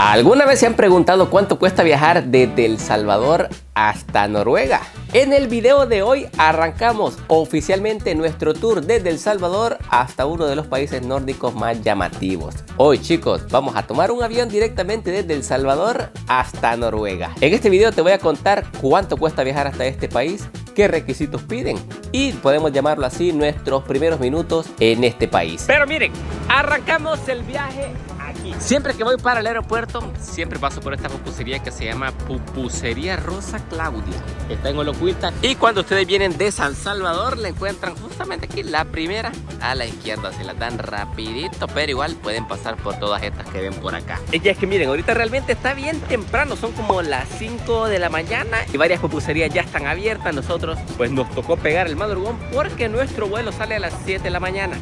¿Alguna vez se han preguntado cuánto cuesta viajar desde El Salvador hasta Noruega? En el video de hoy arrancamos oficialmente nuestro tour desde El Salvador hasta uno de los países nórdicos más llamativos. Hoy, chicos, vamos a tomar un avión directamente desde El Salvador hasta Noruega. En este video te voy a contar cuánto cuesta viajar hasta este país, qué requisitos piden y podemos llamarlo así nuestros primeros minutos en este país. Pero miren, arrancamos el viaje aquí. Siempre que voy para el aeropuerto, siempre paso por esta pupusería que se llama Pupusería Rosa Claudia. Está en Olocuilta. Y cuando ustedes vienen de San Salvador, la encuentran justamente aquí, la primera a la izquierda. Se las dan rapidito, pero igual pueden pasar por todas estas que ven por acá. Y es que miren, ahorita realmente está bien temprano, son como las 5 de la mañana y varias pupuserías ya están abiertas. Nosotros pues nos tocó pegar el madrugón porque nuestro vuelo sale a las 7 de la mañana.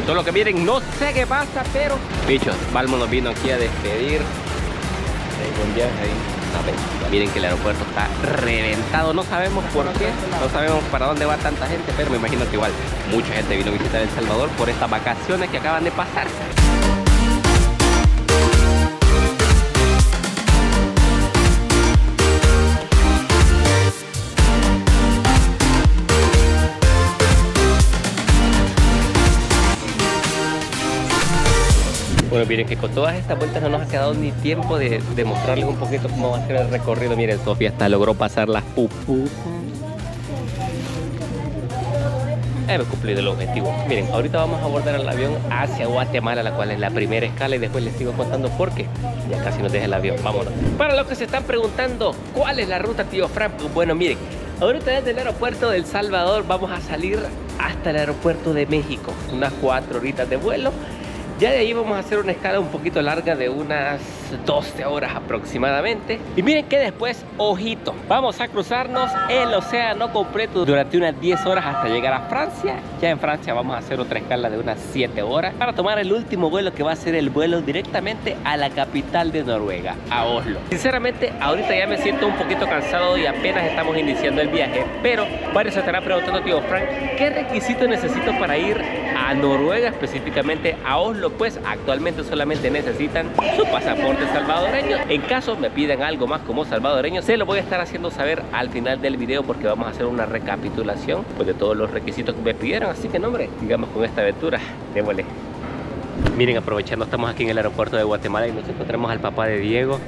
Todo lo que miren, no sé qué pasa, pero bichos, Balmo nos vino aquí a despedir. Buen viaje ahí. Miren que el aeropuerto está reventado, no sabemos por qué, no sabemos para dónde va tanta gente, pero me imagino que igual mucha gente vino a visitar El Salvador por estas vacaciones que acaban de pasar. Bueno, miren que con todas estas vueltas no nos ha quedado ni tiempo de mostrarles un poquito cómo va a ser el recorrido. Miren, Sofía hasta logró pasar las pupusas. Hemos cumplido el objetivo. Miren, ahorita vamos a abordar el avión hacia Guatemala, la cual es la primera escala, y después les sigo contando por qué. Ya casi nos deja el avión, vámonos. Para los que se están preguntando, ¿cuál es la ruta, tío Frank? Bueno, miren, ahorita desde el aeropuerto de El Salvador vamos a salir hasta el aeropuerto de México, unas 4 horitas de vuelo. Ya de ahí vamos a hacer una escala un poquito larga de unas 12 horas aproximadamente. Y miren que después, ojito, vamos a cruzarnos el océano completo durante unas 10 horas hasta llegar a Francia. Ya en Francia vamos a hacer otra escala de unas 7 horas para tomar el último vuelo, que va a ser el vuelo directamente a la capital de Noruega, a Oslo. Sinceramente, ahorita ya me siento un poquito cansado y apenas estamos iniciando el viaje. Pero varios se estarán preguntando, tío Frank, ¿qué requisitos necesito para ir a Noruega, específicamente a Oslo? Pues actualmente solamente necesitan su pasaporte salvadoreño. En caso me pidan algo más como salvadoreño, se lo voy a estar haciendo saber al final del video, porque vamos a hacer una recapitulación pues de todos los requisitos que me pidieron. Así que no, hombre, sigamos con esta aventura, démosle. Miren, aprovechando, estamos aquí en el aeropuerto de Guatemala y nos encontramos al papá de Diego.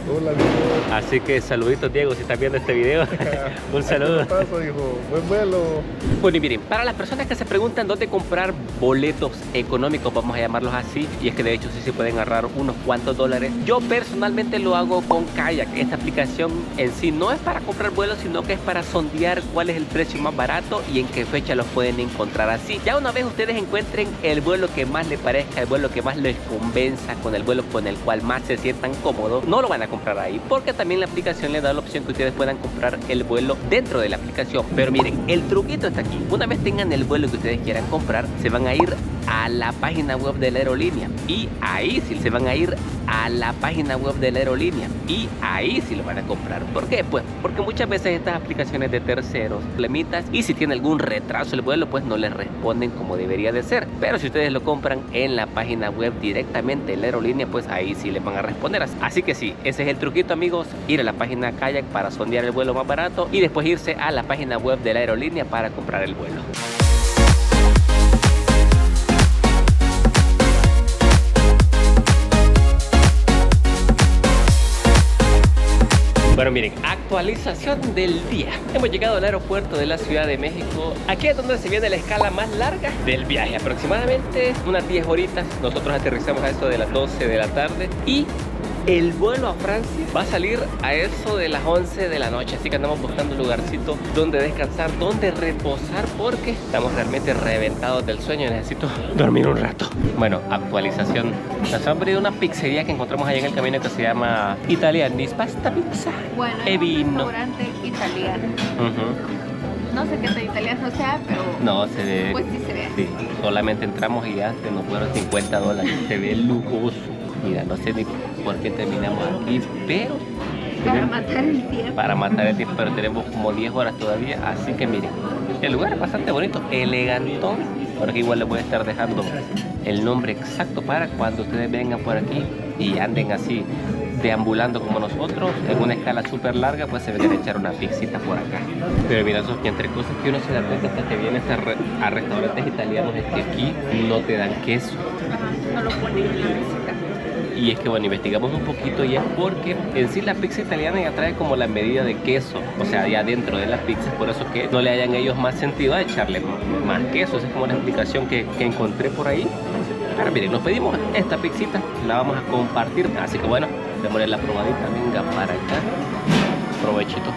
Hola, amigo. Así que saluditos, Diego, si estás viendo este video. Un saludo. ¿Qué pasa, hijo? Buen vuelo. Bueno, y miren, para las personas que se preguntan dónde comprar boletos económicos, vamos a llamarlos así, y es que de hecho sí se pueden ahorrar unos cuantos dólares. Yo personalmente lo hago con Kayak. Esta aplicación en sí no es para comprar vuelos, sino que es para sondear cuál es el precio más barato y en qué fecha los pueden encontrar así. Ya una vez ustedes encuentren el vuelo que más les parezca, el vuelo que más les convenza, con el vuelo con el cual más se sientan cómodos, no lo van a comprar ahí, porque también la aplicación les da la opción que ustedes puedan comprar el vuelo dentro de la aplicación. Pero miren, el truquito está aquí. Una vez tengan el vuelo que ustedes quieran comprar, se van a ir a la página web de la aerolínea, y ahí sí se van a ir a la página web de la aerolínea, y ahí sí lo van a comprar. ¿Por qué? Pues porque muchas veces estas aplicaciones de terceros limitas, y si tiene algún retraso el vuelo, pues no les responden como debería de ser. Pero si ustedes lo compran en la página web directamente de la aerolínea, pues ahí sí les van a responder. Así que sí, ese es el truquito, amigos, ir a la página Kayak para sondear el vuelo más barato y después irse a la página web de la aerolínea para comprar el vuelo. Bueno, miren, actualización del día. Hemos llegado al aeropuerto de la Ciudad de México. Aquí es donde se viene la escala más larga del viaje, aproximadamente unas 10 horitas. Nosotros aterrizamos a eso de las 12 de la tarde y el vuelo a Francia va a salir a eso de las 11 de la noche. Así que andamos buscando un lugarcito donde descansar, donde reposar, porque estamos realmente reventados del sueño y necesito dormir un rato. Bueno, actualización. Nos han pedido una pizzería que encontramos allá en el camino que se llama Italianis Pasta Pizza. Bueno, es un restaurante italiano. No sé qué tan italiano sea, pero no, se ve, pues sí se ve. Sí, solamente entramos y ya se nos fueron $50. Se ve lujoso. Mira, no sé por qué terminamos aquí, pero Para matar el tiempo. para matar el tiempo, pero tenemos como 10 horas todavía, así que miren, el lugar es bastante bonito, elegantón, porque igual les voy a estar dejando el nombre exacto para cuando ustedes vengan por aquí y anden así deambulando como nosotros, en una escala súper larga, pues se vengan a echar una pizzita por acá. Pero mira, Sofía, entre cosas que uno se da cuenta hasta que vienes a restaurantes italianos es que aquí no te dan queso. Ajá, no lo ponen en la mesita. Y es que bueno, investigamos un poquito y es porque en sí la pizza italiana ya trae como la medida de queso, o sea, ya dentro de la pizza, por eso que no le hayan ellos más sentido a echarle más queso. Esa es como la explicación que encontré por ahí. Pero miren, nos pedimos esta pizzita, la vamos a compartir, así que bueno, démosle la probadita, venga para acá, provechito.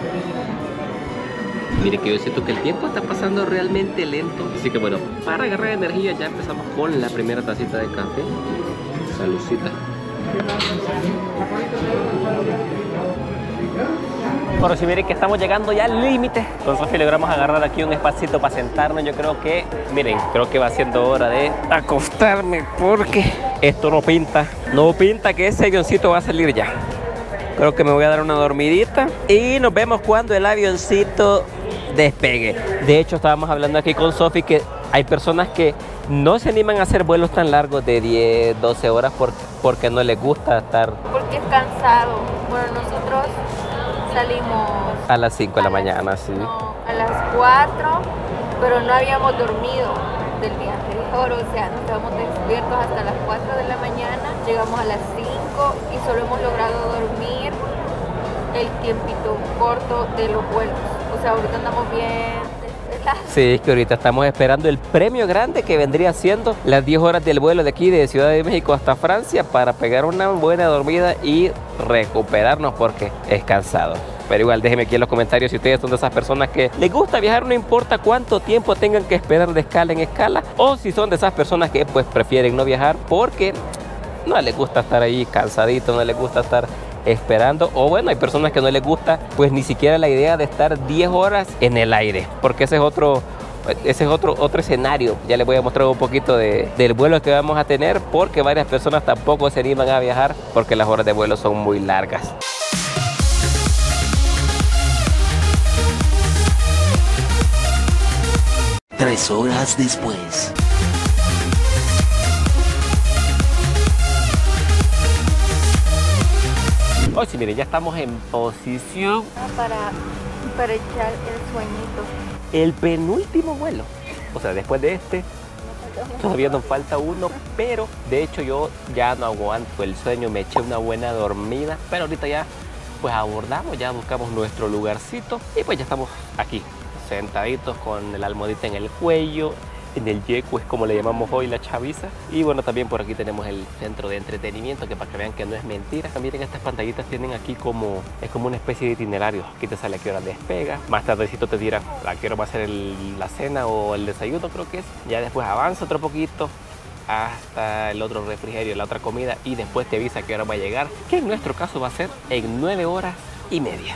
Miren que yo siento que el tiempo está pasando realmente lento, así que bueno, para agarrar energía ya empezamos con la primera tacita de café. Saludcita. Bueno, si miren que estamos llegando ya al límite, con Sofía logramos agarrar aquí un espacito para sentarnos. Yo creo que, miren, creo que va siendo hora de acostarme porque esto no pinta que ese avioncito va a salir ya. Creo que me voy a dar una dormidita y nos vemos cuando el avioncito despegue. De hecho, estábamos hablando aquí con Sofía que hay personas que no se animan a hacer vuelos tan largos de 10, 12 horas porque no les gusta estar Porque es cansado. Bueno, nosotros salimos a las 5 de la mañana, sí. No, a las 4, pero no habíamos dormido del día anterior, o sea, nos quedamos despiertos hasta las 4 de la mañana, llegamos a las 5 y solo hemos logrado dormir el tiempito corto de los vuelos. O sea, ahorita andamos bien. Sí, es que ahorita estamos esperando el premio grande que vendría siendo las 10 horas del vuelo de aquí de Ciudad de México hasta Francia para pegar una buena dormida y recuperarnos porque es cansado. Pero igual déjenme aquí en los comentarios si ustedes son de esas personas que les gusta viajar no importa cuánto tiempo tengan que esperar de escala en escala, o si son de esas personas que pues prefieren no viajar porque no les gusta estar ahí cansadito, no les gusta estar esperando, o bueno, hay personas que no les gusta pues ni siquiera la idea de estar 10 horas en el aire, porque ese es otro escenario. Ya les voy a mostrar un poquito del vuelo que vamos a tener, porque varias personas tampoco se animan a viajar porque las horas de vuelo son muy largas. Tres horas después. Oh, sí, miren, ya estamos en posición. Para echar el sueñito. El penúltimo vuelo. O sea, después de este, todavía nos falta uno, pero de hecho yo ya no aguanto el sueño, me eché una buena dormida, pero ahorita ya pues abordamos, ya buscamos nuestro lugarcito y pues ya estamos aquí, sentaditos con la almohadita en el cuello, en el yeco es como le llamamos hoy, la chaviza. Y bueno, también por aquí tenemos el centro de entretenimiento, que para que vean que no es mentira. Miren, estas pantallitas tienen aquí como, es como una especie de itinerario. Aquí te sale a qué hora despega, más tardecito te dirá a qué hora va a ser la cena o el desayuno, creo que es. Ya después avanza otro poquito hasta el otro refrigerio, la otra comida, y después te avisa a qué hora va a llegar, que en nuestro caso va a ser en 9 horas y media.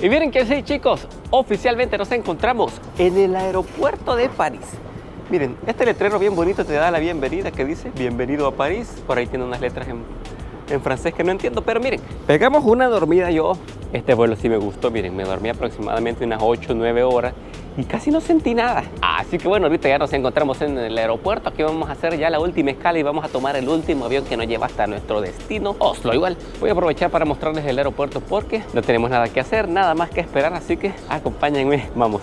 Y miren que sí, chicos, oficialmente nos encontramos en el aeropuerto de París. Miren, este letrero bien bonito te da la bienvenida que dice bienvenido a París. Por ahí tiene unas letras en francés que no entiendo, pero miren, pegamos una dormida yo. Este vuelo sí me gustó, miren, me dormí aproximadamente unas 8 o 9 horas y casi no sentí nada. Así que bueno, ahorita ya nos encontramos en el aeropuerto. Aquí vamos a hacer ya la última escala y vamos a tomar el último avión que nos lleva hasta nuestro destino, Oslo. Igual voy a aprovechar para mostrarles el aeropuerto porque no tenemos nada que hacer, nada más que esperar, así que acompáñenme, vamos.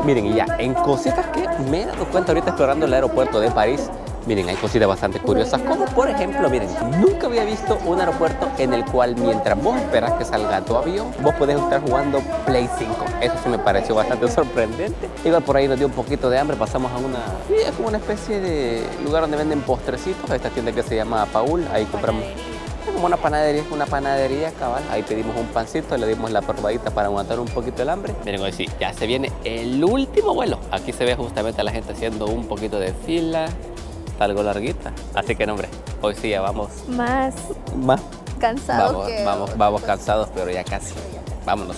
Miren, y ya en cositas que me he dado cuenta ahorita explorando el aeropuerto de París, Miren, hay cositas bastante curiosas, como por ejemplo, miren, nunca había visto un aeropuerto en el cual mientras vos esperas que salga tu avión, vos podés estar jugando Play 5. Eso sí me pareció bastante sorprendente. Igual por ahí nos dio un poquito de hambre, pasamos a sí, es como una especie de lugar donde venden postrecitos, esta tienda que se llama Paul, ahí compramos. Es como una panadería cabal. Ahí pedimos un pancito, le dimos la probadita para aguantar un poquito el hambre. Miren, hoy sí, ya se viene el último vuelo. Aquí se ve justamente a la gente haciendo un poquito de fila, algo larguita. Así que, no, hombre, hoy sí ya vamos. Más cansado vamos cansados, pero ya casi. Vámonos.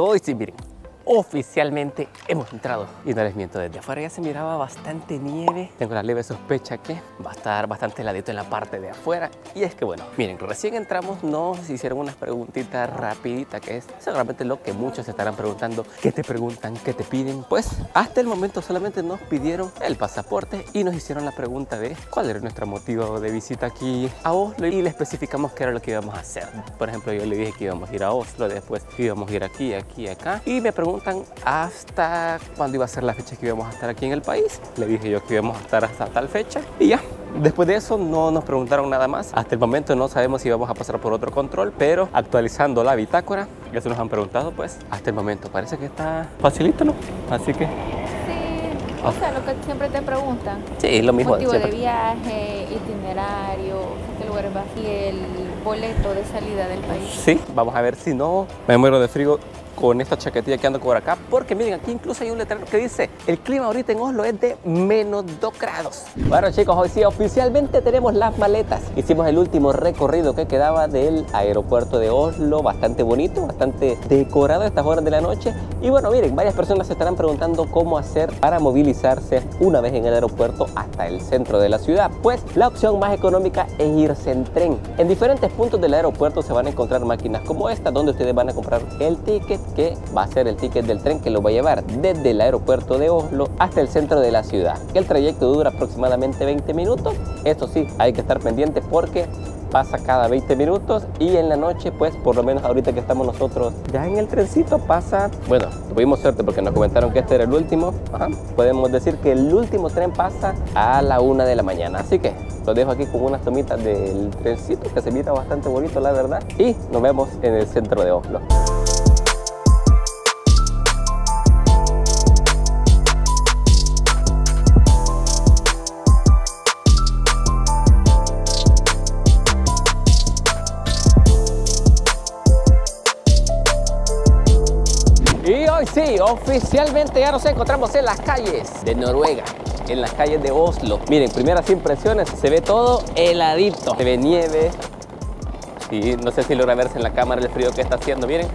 Hoy sí, miren, oficialmente hemos entrado. Y no les miento, desde afuera ya se miraba bastante nieve. Tengo la leve sospecha que va a estar bastante heladito en la parte de afuera. Y es que bueno, miren, recién entramos, nos hicieron unas preguntitas rapiditas, que es seguramente lo que muchos se estarán preguntando. ¿Qué te preguntan? ¿Qué te piden? Pues hasta el momento solamente nos pidieron el pasaporte y nos hicieron la pregunta de cuál era nuestro motivo de visita aquí a Oslo, y le especificamos qué era lo que íbamos a hacer. Por ejemplo, yo le dije que íbamos a ir a Oslo, después íbamos a ir aquí, acá, y me preguntan hasta cuándo iba a ser la fecha que íbamos a estar aquí en el país. Le dije yo que íbamos a estar hasta tal fecha y ya. Después de eso no nos preguntaron nada más. Hasta el momento no sabemos si vamos a pasar por otro control, pero actualizando la bitácora, eso nos han preguntado, pues hasta el momento parece que está facilito, ¿no? Así que... Sí, o sea, lo que siempre te preguntan. Sí, lo mismo. Motivo de viaje, itinerario, qué lugares vas y el boleto de salida del país. Sí, vamos a ver si no me muero de frío con esta chaquetilla que ando por acá, porque miren, aquí incluso hay un letrero que dice el clima ahorita en Oslo es de -2 grados. Bueno, chicos, hoy sí oficialmente tenemos las maletas. Hicimos el último recorrido que quedaba del aeropuerto de Oslo, bastante bonito, bastante decorado a estas horas de la noche. Y bueno, miren, varias personas se estarán preguntando cómo hacer para movilizarse una vez en el aeropuerto hasta el centro de la ciudad. Pues la opción más económica es irse en tren. En diferentes puntos del aeropuerto se van a encontrar máquinas como esta, donde ustedes van a comprar el ticket, que va a ser el ticket del tren que lo va a llevar desde el aeropuerto de Oslo hasta el centro de la ciudad. El trayecto dura aproximadamente 20 minutos. Esto sí, hay que estar pendiente porque pasa cada 20 minutos y en la noche, pues por lo menos ahorita que estamos nosotros ya en el trencito pasa, bueno, tuvimos suerte porque nos comentaron que este era el último. Podemos decir que el último tren pasa a la 1 de la mañana, así que los dejo aquí con unas tomitas del trencito que se mira bastante bonito, la verdad, y nos vemos en el centro de Oslo. Y hoy sí, oficialmente ya nos encontramos en las calles de Noruega, en las calles de Oslo. Miren, primeras impresiones, se ve todo heladito. Se ve nieve y no sé si logra verse en la cámara el frío que está haciendo, miren.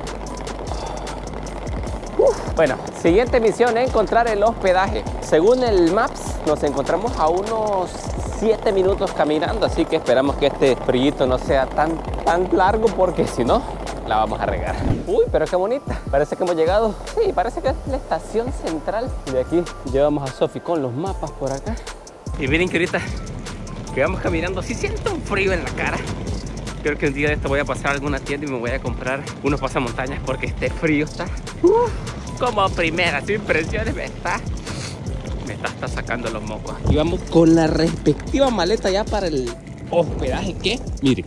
Bueno, siguiente misión es encontrar el hospedaje. Según el Maps, nos encontramos a unos 7 minutos caminando, así que esperamos que este frío no sea tan largo, porque si no, la vamos a regar. Uy, pero qué bonita. Parece que hemos llegado. Sí, parece que es la estación central. De aquí llevamos a Sofi con los mapas por acá. Y miren que ahorita que vamos caminando, sí siento un frío en la cara. Creo que un día de esto voy a pasar a alguna tienda y me voy a comprar unos pasamontañas porque este frío está... como primeras impresiones me está hasta sacando los mocos. Y vamos con la respectiva maleta ya para el hospedaje, que miren,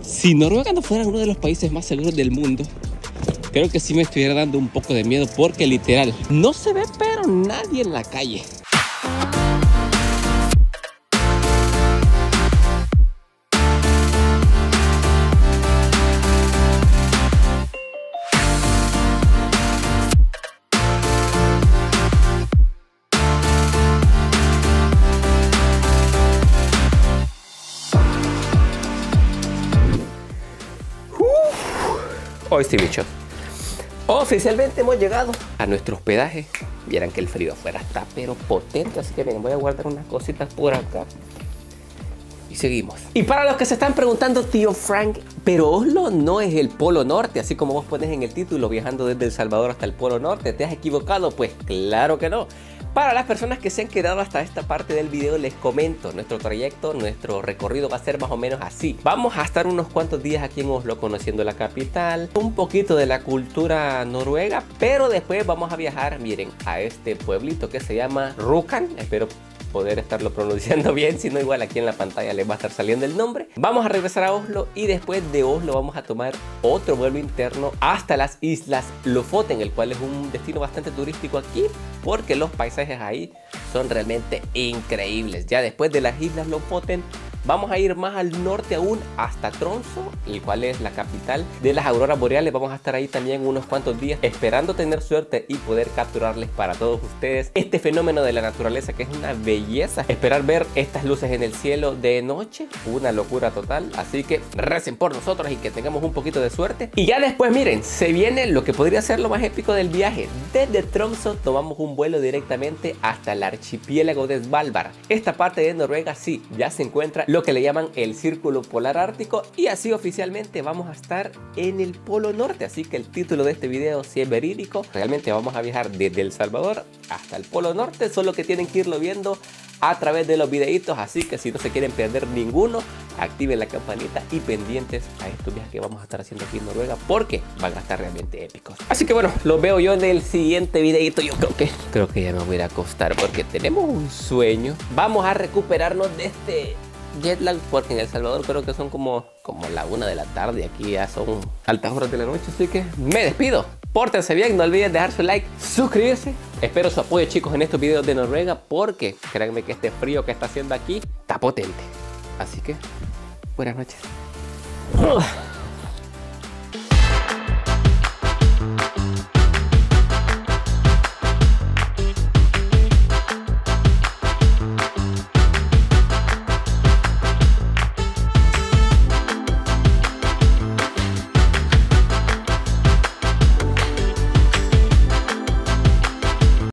si Noruega no fuera uno de los países más seguros del mundo, creo que sí me estuviera dando un poco de miedo, porque literal no se ve pero nadie en la calle. Hoy sí, bichos, oficialmente hemos llegado a nuestro hospedaje. Vieran que el frío afuera está pero potente, así que miren, voy a guardar unas cositas por acá. Y seguimos. Y para los que se están preguntando, tío Frank, pero Oslo no es el Polo Norte, así como vos pones en el título, viajando desde El Salvador hasta el Polo Norte. ¿Te has equivocado? Pues claro que no. Para las personas que se han quedado hasta esta parte del video, les comento, nuestro trayecto, nuestro recorrido va a ser más o menos así. Vamos a estar unos cuantos días aquí en Oslo conociendo la capital, un poquito de la cultura noruega, pero después vamos a viajar, miren, a este pueblito que se llama Rjukan. Espero poder estarlo pronunciando bien, si no igual aquí en la pantalla les va a estar saliendo el nombre. Vamos a regresar a Oslo y después de Oslo vamos a tomar otro vuelo interno hasta las islas Lofoten, el cual es un destino bastante turístico aquí porque los paisajes ahí son realmente increíbles. Ya después de las islas Lofoten vamos a ir más al norte aún hasta Tromsø, el cual es la capital de las auroras boreales. Vamos a estar ahí también unos cuantos días esperando tener suerte y poder capturarles para todos ustedes este fenómeno de la naturaleza que es una belleza. Esperar ver estas luces en el cielo de noche, una locura total. Así que recen por nosotros y que tengamos un poquito de suerte. Y ya después, miren, se viene lo que podría ser lo más épico del viaje. Desde Tromsø tomamos un vuelo directamente hasta el archipiélago de Svalbard. Esta parte de Noruega sí, ya se encuentra lo que le llaman el Círculo Polar Ártico y así oficialmente vamos a estar en el Polo Norte. Así que el título de este video sí es verídico. Realmente vamos a viajar desde El Salvador hasta el Polo Norte, solo que tienen que irlo viendo a través de los videitos. Así que si no se quieren perder ninguno, activen la campanita y pendientes a estos viajes que vamos a estar haciendo aquí en Noruega porque van a estar realmente épicos. Así que bueno, los veo yo en el siguiente videito. Yo creo que ya me voy a ir a acostar porque tenemos un sueño. Vamos a recuperarnos de este jet lag porque en El Salvador creo que son como la 1 de la tarde, aquí ya son altas horas de la noche, así que me despido. Pórtense bien, no olviden dejar su like, suscribirse. Espero su apoyo, chicos, en estos videos de Noruega porque créanme que este frío que está haciendo aquí está potente. Así que buenas noches.